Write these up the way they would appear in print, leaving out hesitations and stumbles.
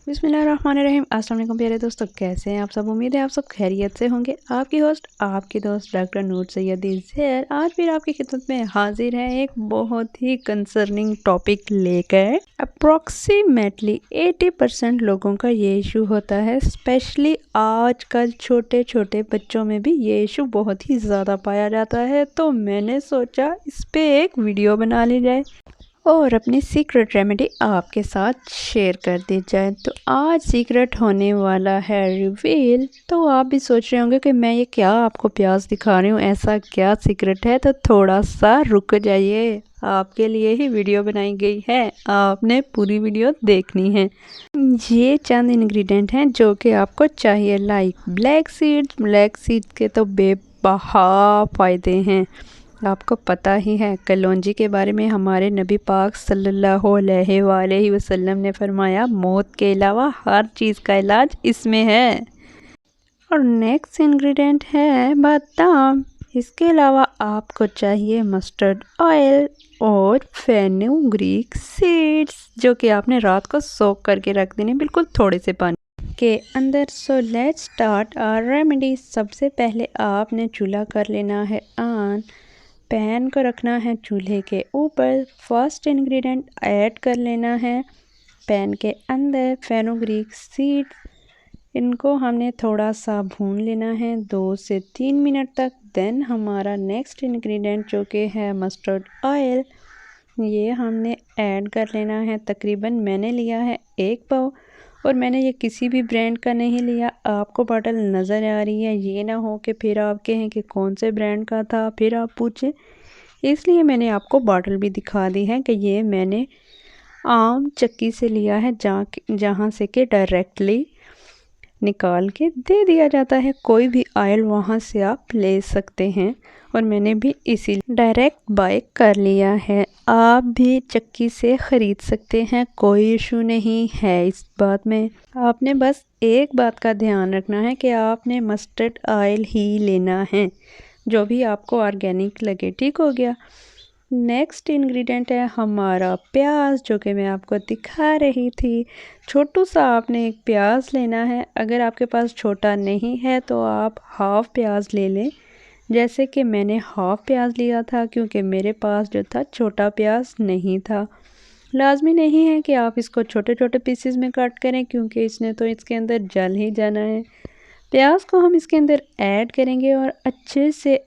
बिस्मिल्लाहिर्रहमानिर्रहीम। अस्सलाम वालेकुम प्यारे दोस्तों, कैसे हैं आप सब। उम्मीद है आप सब खैरियत से होंगे। आपकी होस्ट आपकी दोस्त डॉक्टर नूर सैयदी ज़ेर आज फिर आपकी खिदमत में हाजिर है एक बहुत ही कंसर्निंग टॉपिक लेकर। अप्रॉक्सीमेटली 80% लोगों का ये इशू होता है। स्पेशली आजकल छोटे छोटे बच्चों में भी ये इशू बहुत ही ज़्यादा पाया जाता है, तो मैंने सोचा इस पे एक वीडियो बना ली जाए और अपनी सीक्रेट रेमेडी आपके साथ शेयर कर दी जाए। तो आज सीक्रेट होने वाला है रिवील। तो आप भी सोच रहे होंगे कि मैं ये क्या आपको प्याज दिखा रही हूँ, ऐसा क्या सीक्रेट है। तो थोड़ा सा रुक जाइए, आपके लिए ही वीडियो बनाई गई है, आपने पूरी वीडियो देखनी है। ये चंद इंग्रेडिएंट हैं जो कि आपको चाहिए, लाइक ब्लैक सीड्स के तो बेबहा फ़ायदे हैं। आपको पता ही है कलौंजी के बारे में हमारे नबी पाक सल्लल्लाहु अलैहि वसल्लम ने फरमाया, मौत के अलावा हर चीज़ का इलाज इसमें है। और नेक्स्ट इंग्रेडिएंट है बादाम। इसके अलावा आपको चाहिए मस्टर्ड ऑयल और फेनुग्रीक सीड्स, जो कि आपने रात को सोक करके रख देने बिल्कुल थोड़े से पानी के अंदर। So let's start our remedy. सबसे पहले आपने चूल्हा कर लेना है ऑन। पैन को रखना है चूल्हे के ऊपर। फर्स्ट इंग्रेडिएंट ऐड कर लेना है पैन के अंदर फेनुग्रीक सीड। इनको हमने थोड़ा सा भून लेना है 2 से 3 मिनट तक। देन हमारा नेक्स्ट इंग्रेडिएंट जो कि है मस्टर्ड ऑयल, ये हमने ऐड कर लेना है। तकरीबन मैंने लिया है 1 पाव, और मैंने ये किसी भी ब्रांड का नहीं लिया। आपको बॉटल नज़र आ रही है, ये ना हो कि फिर आप कहें कि कौन से ब्रांड का था, फिर आप पूछें, इसलिए मैंने आपको बॉटल भी दिखा दी है कि ये मैंने आम चक्की से लिया है, जहाँ से कि डायरेक्टली निकाल के दे दिया जाता है। कोई भी ऑयल वहाँ से आप ले सकते हैं, और मैंने भी इसी डायरेक्ट बाय कर लिया है। आप भी चक्की से ख़रीद सकते हैं, कोई इशू नहीं है इस बात में। आपने बस एक बात का ध्यान रखना है कि आपने मस्टर्ड ऑयल ही लेना है, जो भी आपको ऑर्गेनिक लगे। ठीक हो गया। नेक्स्ट इंग्रेडिएंट है हमारा प्याज, जो कि मैं आपको दिखा रही थी। छोटू सा आपने एक प्याज लेना है। अगर आपके पास छोटा नहीं है तो आप हाफ़ प्याज ले लें, जैसे कि मैंने हाफ़ प्याज लिया था, क्योंकि मेरे पास जो था छोटा प्याज नहीं था। लाजमी नहीं है कि आप इसको छोटे छोटे पीसेस में कट करें, क्योंकि इसने तो इसके अंदर जल ही जाना है। प्याज को हम इसके अंदर ऐड करेंगे और अच्छे से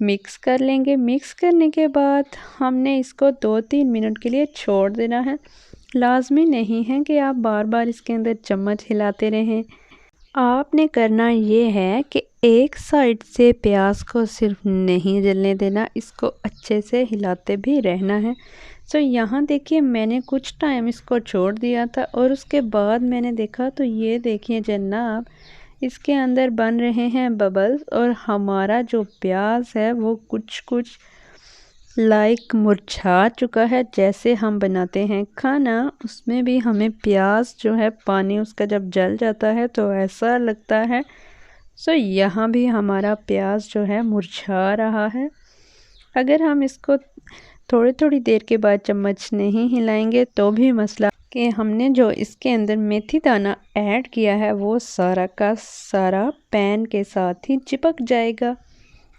मिक्स कर लेंगे। मिक्स करने के बाद हमने इसको 2-3 मिनट के लिए छोड़ देना है। लाजमी नहीं है कि आप बार बार इसके अंदर चम्मच हिलाते रहें। आपने करना ये है कि एक साइड से प्याज को सिर्फ नहीं जलने देना, इसको अच्छे से हिलाते भी रहना है। सो यहाँ देखिए, मैंने कुछ टाइम इसको छोड़ दिया था, और उसके बाद मैंने देखा तो ये देखिए जनाब, इसके अंदर बन रहे हैं बबल्स, और हमारा जो प्याज है वो कुछ कुछ लाइक मुरझा चुका है। जैसे हम बनाते हैं खाना, उसमें भी हमें प्याज जो है, पानी उसका जब जल जाता है तो ऐसा लगता है। सो यहाँ भी हमारा प्याज जो है मुरझा रहा है। अगर हम इसको थोड़ी थोड़ी देर के बाद चम्मच नहीं हिलाएंगे तो भी मसला कि हमने जो इसके अंदर मेथी दाना ऐड किया है वो सारा का सारा पैन के साथ ही चिपक जाएगा,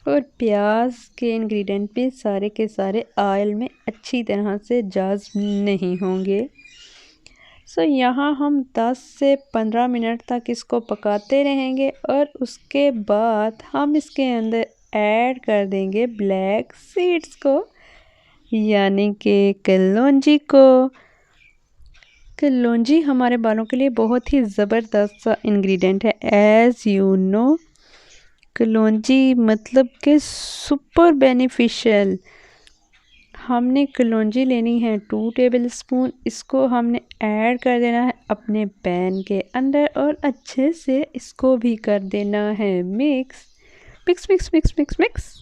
और प्याज के इंग्रेडिएंट भी सारे के सारे ऑयल में अच्छी तरह से जाज़ब नहीं होंगे। सो यहाँ हम 10 से 15 मिनट तक इसको पकाते रहेंगे, और उसके बाद हम इसके अंदर ऐड कर देंगे ब्लैक सीड्स को, यानी कि कलौंजी को। कलौंजी हमारे बालों के लिए बहुत ही ज़बरदस्त सा इंग्रेडिएंट है। एज़ यू नो, कलौंजी मतलब कि सुपर बेनिफिशियल। हमने कलौंजी लेनी है 2 टेबल स्पून। इसको हमने ऐड कर देना है अपने पैन के अंदर, और अच्छे से इसको भी कर देना है mix mix mix mix mix mix.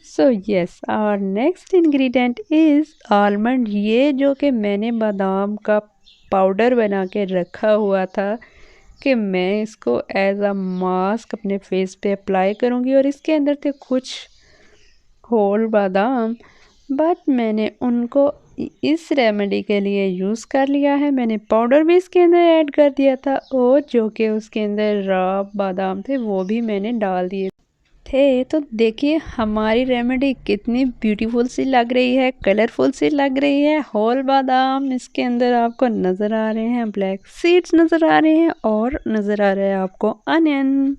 So yes, our next ingredient is almond. ये जो कि मैंने बादाम का पाउडर बना के रखा हुआ था कि मैं इसको एज अ मास्क अपने फेस पे अप्लाई करूँगी, और इसके अंदर थे कुछ होल बादाम, बट मैंने उनको इस रेमेडी के लिए यूज़ कर लिया है। मैंने पाउडर भी इसके अंदर ऐड कर दिया था और जो कि उसके अंदर रॉ बादाम थे वो भी मैंने डाल दिए थे। तो देखिए हमारी रेमेडी कितनी ब्यूटीफुल सी लग रही है, कलरफुल सी लग रही है। होल बादाम इसके अंदर आपको नज़र आ रहे हैं, ब्लैक सीड्स नज़र आ रहे हैं और नज़र आ रहा है आपको अनियन।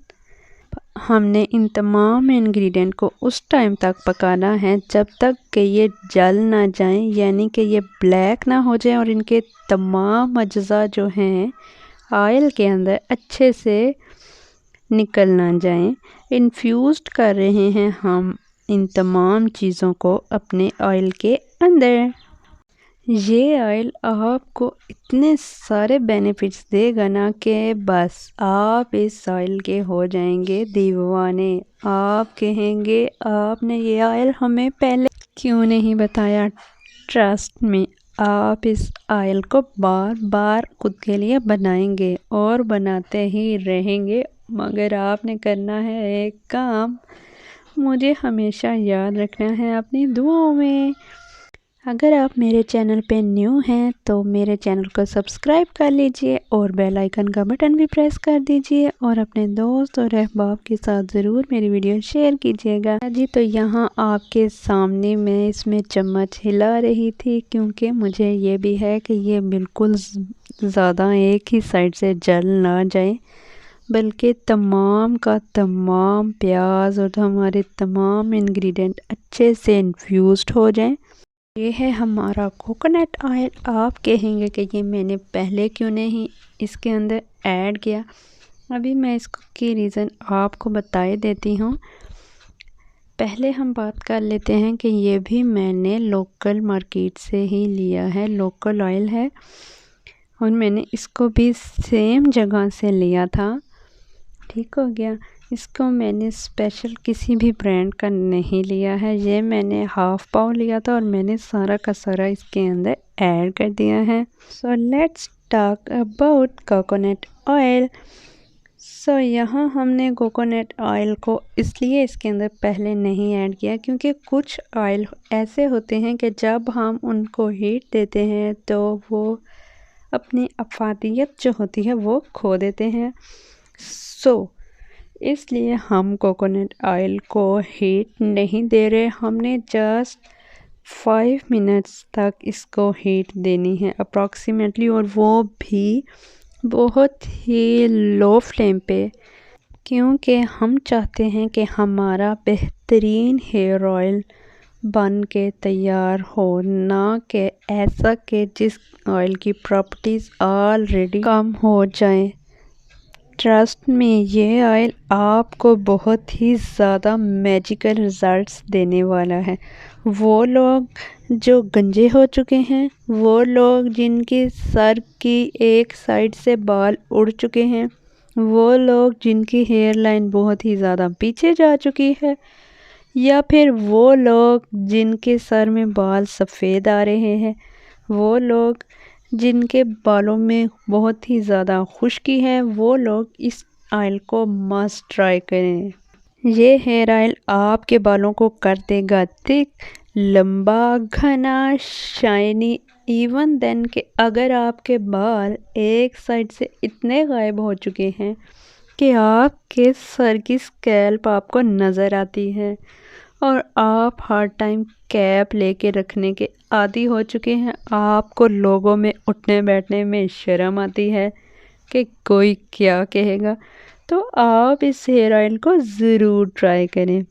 हमने इन तमाम इंग्रेडिएंट को उस टाइम तक पकाना है जब तक कि ये जल ना जाएं, यानी कि ये ब्लैक ना हो जाए और इनके तमाम अज्जा जो हैं ऑयल के अंदर अच्छे से निकल ना जाएं। इन्फ्यूज़्ड कर रहे हैं हम इन तमाम चीज़ों को अपने ऑयल के अंदर। ये ऑयल आपको इतने सारे बेनिफिट्स देगा ना कि बस आप इस ऑयल के हो जाएंगे दीवाने। आप कहेंगे आपने ये ऑयल हमें पहले क्यों नहीं बताया। ट्रस्ट में आप इस ऑयल को बार बार खुद के लिए बनाएंगे और बनाते ही रहेंगे। मगर आपने करना है एक काम, मुझे हमेशा याद रखना है अपनी दुआओं में। अगर आप मेरे चैनल पे न्यू हैं तो मेरे चैनल को सब्सक्राइब कर लीजिए और बेल आइकन का बटन भी प्रेस कर दीजिए और अपने दोस्त और अहबाब के साथ ज़रूर मेरी वीडियो शेयर कीजिएगा जी। तो यहाँ आपके सामने मैं इसमें चम्मच हिला रही थी क्योंकि मुझे ये भी है कि ये बिल्कुल ज़्यादा एक ही साइड से जल ना जाए, बल्कि तमाम का तमाम प्याज और हमारे तमाम इंग्रेडिएंट अच्छे से इन्फ्यूज़्ड हो जाएं। ये है हमारा कोकोनट ऑयल। आप कहेंगे कि ये मैंने पहले क्यों नहीं इसके अंदर ऐड किया। अभी मैं इसको की रीज़न आपको बताए देती हूँ। पहले हम बात कर लेते हैं कि ये भी मैंने लोकल मार्केट से ही लिया है, लोकल ऑयल है और मैंने इसको भी सेम जगह से लिया था। ठीक हो गया। इसको मैंने स्पेशल किसी भी ब्रांड का नहीं लिया है। ये मैंने हाफ़ पाव लिया था और मैंने सारा का सारा इसके अंदर ऐड कर दिया है। So let's talk about coconut oil. So यहाँ हमने कोकोनट ऑयल को इसलिए इसके अंदर पहले नहीं ऐड किया क्योंकि कुछ ऑयल ऐसे होते हैं कि जब हम उनको हीट देते हैं तो वो अपनी अफादियत जो होती है वो खो देते हैं। इसलिए हम कोकोनट ऑयल को हीट नहीं दे रहे। हमने जस्ट 5 मिनट्स तक इसको हीट देनी है अप्रॉक्सीमेटली, और वो भी बहुत ही लो फ्लेम पे, क्योंकि हम चाहते हैं कि हमारा बेहतरीन हेयर ऑयल बन के तैयार हो, ना कि ऐसा कि जिस ऑयल की प्रॉपर्टीज़ ऑलरेडी कम हो जाएं। ट्रस्ट में ये ऑयल आपको बहुत ही ज़्यादा मैजिकल रिज़ल्ट्स देने वाला है। वो लोग जो गंजे हो चुके हैं, वो लोग जिनकी सर की एक साइड से बाल उड़ चुके हैं, वो लोग जिनकी हेयर लाइन बहुत ही ज़्यादा पीछे जा चुकी है, या फिर वो लोग जिनके सर में बाल सफ़ेद आ रहे हैं, वो लोग जिनके बालों में बहुत ही ज़्यादा खुश्की है, वो लोग इस ऑयल को मस्ट ट्राई करें। ये हेयर ऑयल आपके बालों को कर देगा थिक, लंबा, घना, शाइनी। इवन देन कि अगर आपके बाल एक साइड से इतने गायब हो चुके हैं कि आपके सर की स्कैल्प आपको नज़र आती है और आप हर टाइम कैप लेके रखने के आदी हो चुके हैं, आपको लोगों में उठने बैठने में शर्म आती है कि कोई क्या कहेगा, तो आप इस हेयर ऑयल को ज़रूर ट्राई करें।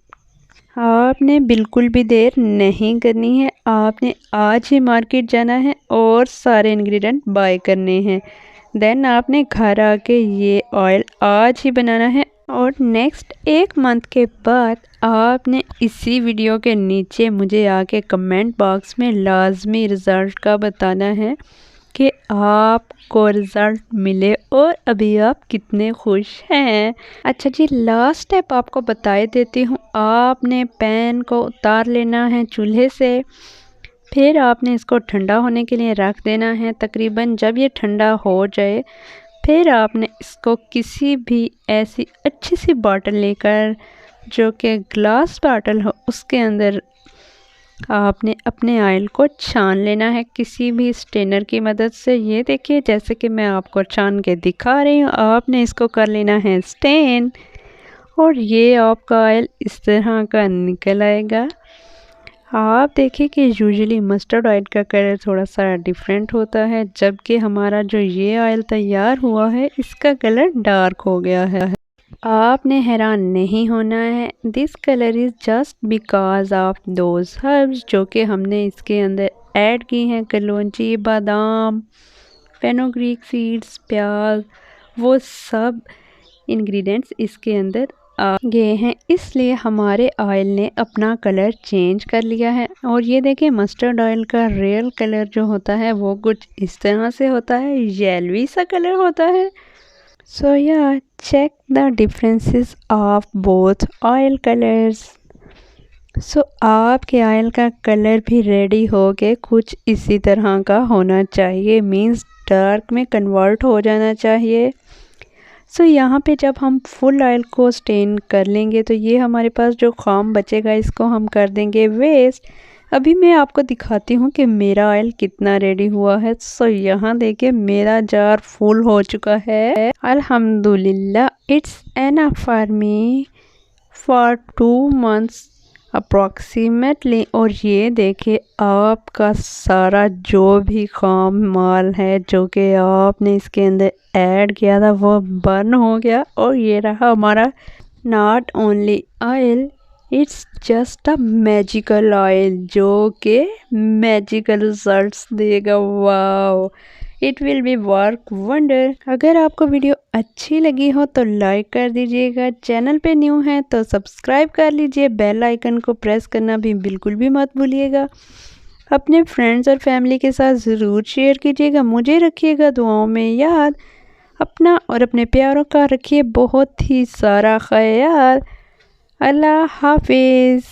आपने बिल्कुल भी देर नहीं करनी है। आपने आज ही मार्केट जाना है और सारे इंग्रेडिएंट बाय करने हैं। देन आपने घर आके ये ऑयल आज ही बनाना है और नेक्स्ट 1 मंथ के बाद आपने इसी वीडियो के नीचे मुझे आके कमेंट बॉक्स में लाजमी रिज़ल्ट का बताना है कि आपको रिज़ल्ट मिले और अभी आप कितने खुश हैं। अच्छा जी, लास्ट स्टेप आपको बताए देती हूँ। आपने पैन को उतार लेना है चूल्हे से, फिर आपने इसको ठंडा होने के लिए रख देना है। तकरीबन जब ये ठंडा हो जाए, फिर आपने इसको किसी भी ऐसी अच्छी सी बॉटल लेकर, जो कि ग्लास बॉटल हो, उसके अंदर आपने अपने ऑयल को छान लेना है किसी भी स्ट्रेनर की मदद से। ये देखिए जैसे कि मैं आपको छान के दिखा रही हूँ, आपने इसको कर लेना है स्टेन और ये आपका ऑयल इस तरह का निकल आएगा। आप देखिए कि यूजुअली मस्टर्ड ऑयल का कलर थोड़ा सा डिफरेंट होता है, जबकि हमारा जो ये ऑयल तैयार हुआ है इसका कलर डार्क हो गया है। आपने हैरान नहीं होना है, this colour is just because of those herbs जो कि हमने इसके अंदर ऐड की हैं। कलौंजी, बादाम, फेनुग्रीक सीड्स, प्याज, वो सब इंग्रेडिएंट्स इसके अंदर आ गए हैं, इसलिए हमारे ऑयल ने अपना कलर चेंज कर लिया है। और ये देखिए मस्टर्ड ऑयल का रियल कलर जो होता है वो कुछ इस तरह से होता है, येलोई सा कलर होता है। So yeah, check the differences of both oil colors. So आपके ऑयल का कलर भी रेडी हो के कुछ इसी तरह का होना चाहिए, मीन्स डार्क में कन्वर्ट हो जाना चाहिए। सो यहाँ पे जब हम फुल ऑयल को स्टेन कर लेंगे तो ये हमारे पास जो खाम बचेगा इसको हम कर देंगे वेस्ट। अभी मैं आपको दिखाती हूँ कि मेरा ऑयल कितना रेडी हुआ है। सो यहाँ देखिए मेरा जार फुल हो चुका है, अल्हम्दुलिल्लाह। It's enough for me for 2 months approximately. और ये देखिए आपका सारा जो भी खाम माल है जो कि आपने इसके अंदर ऐड किया था वो बर्न हो गया। और ये रहा हमारा not only oil, it's just a magical oil जो कि मैजिकल रिजल्ट्स देगा। Wow, it will be work wonder. अगर आपको वीडियो अच्छी लगी हो तो लाइक कर दीजिएगा, चैनल पे न्यू है तो सब्सक्राइब कर लीजिए, बेल आइकन को प्रेस करना भी बिल्कुल भी मत भूलिएगा। अपने फ्रेंड्स और फैमिली के साथ ज़रूर शेयर कीजिएगा, मुझे रखिएगा दुआओं में याद। अपना और अपने प्यारों का रखिए बहुत ही सारा ख्याल। अल्लाह हाफिज़।